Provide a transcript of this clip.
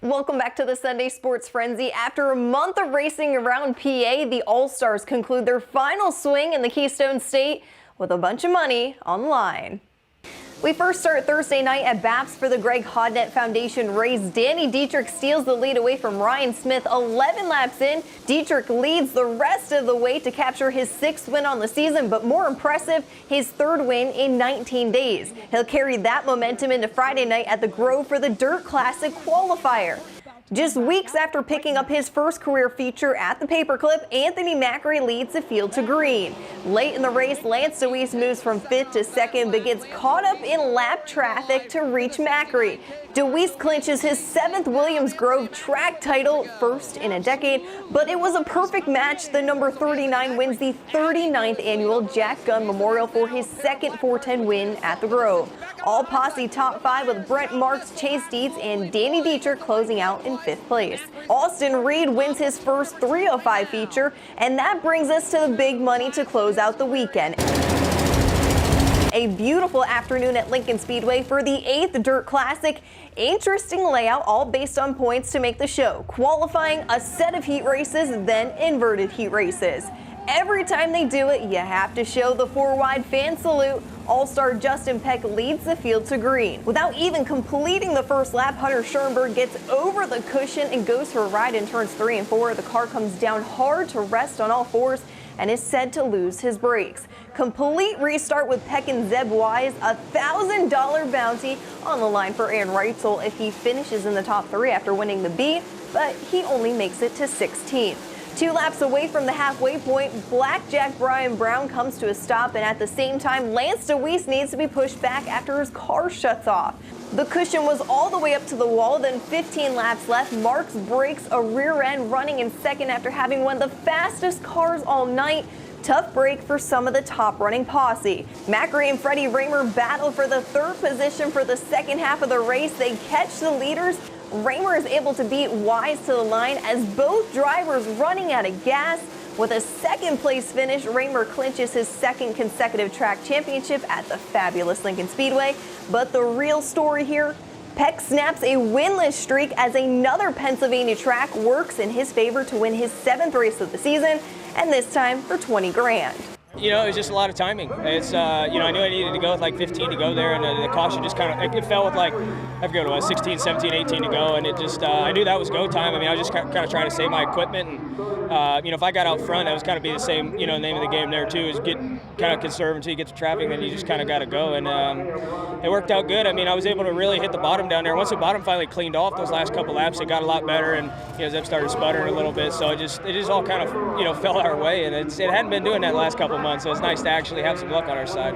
Welcome back to the Sunday Sports Frenzy. After a month of racing around PA, the All-Stars conclude their final swing in the Keystone State with a bunch of money on the line. We first start Thursday night at BAPS for the Greg Hodnett Foundation race. Danny Dietrich steals the lead away from Ryan Smith 11 laps in. Dietrich leads the rest of the way to capture his 6th win on the season, but more impressive, his 3rd win in 19 days. He'll carry that momentum into Friday night at the Grove for the Dirt Classic qualifier. Just weeks after picking up his first career feature at the Paperclip, Anthony MACRI'S leads the field to green. Late in the race, LYNDSAY moves from 5th to 2nd, but gets caught up in lap traffic to reach MACRI'S. DeWeese clinches his 7th Williams Grove track title, first in a decade, but it was a perfect match. The number 39 wins the 39th annual Jack Gunn Memorial for his 2nd 410 win at the Grove. All posse top 5 with Brent Marks, Chase Dietz, and Danny Dietrich closing out in 5th place. Austin Reed wins his first 305 feature, and that brings us to the big money to close out the weekend. A beautiful afternoon at Lincoln Speedway for the 8th Dirt Classic. Interesting layout, all based on points to make the show. Qualifying, a set of heat races, then inverted heat races. Every time they do it, you have to show the 4-wide fan salute. All-star Justin Peck leads the field to green. Without even completing the first lap, Hunter Schoenberg gets over the cushion and goes for a ride in turns 3 and 4. The car comes down hard to rest on all fours and is said to lose his brakes. Complete restart with Peck and Zeb Wise, a $1,000 bounty on the line for Aaron Reitzel if he finishes in the top 3 after winning the B, but he only makes it to 16th. 2 laps away from the halfway point, Blackjack Brian Brown comes to a stop, and at the same time, Lance DeWeese needs to be pushed back after his car shuts off. The cushion was all the way up to the wall, then 15 laps left. Marks breaks a rear end, running in 2nd after having one of the fastest cars all night. Tough break for some of the top running posse. MACRI'S and Freddie Raymer battle for the 3rd position for the second half of the race. They catch the leaders. Raymer is able to beat Wise to the line as both drivers running out of gas. With a 2nd place finish, Raymer clinches his 2nd consecutive track championship at the fabulous Lincoln Speedway. But the real story here, Peck snaps a winless streak as another Pennsylvania track works in his favor to win his 7th race of the season, and this time for 20 grand. You know, it was just a lot of timing. It's, you know, I knew I needed to go with like 15 to go there, and the caution just kind of, it fell with like, I forget what it was, 16, 17, 18 to go, and it just, I knew that was go time. I mean, I was just kind of trying to save my equipment, and, you know, if I got out front, that was kind of be the same, you know, name of the game there too, is get kind of conserve until you get to traffic, then you just kind of got to go, and it worked out good. I mean, I was able to really hit the bottom down there. Once the bottom finally cleaned off those last couple laps, it got a lot better, and, you know, Zeb started sputtering a little bit, so it just all kind of, you know, fell our way, and it hadn't been doing that the last couple months, so it's nice to actually have some luck on our side.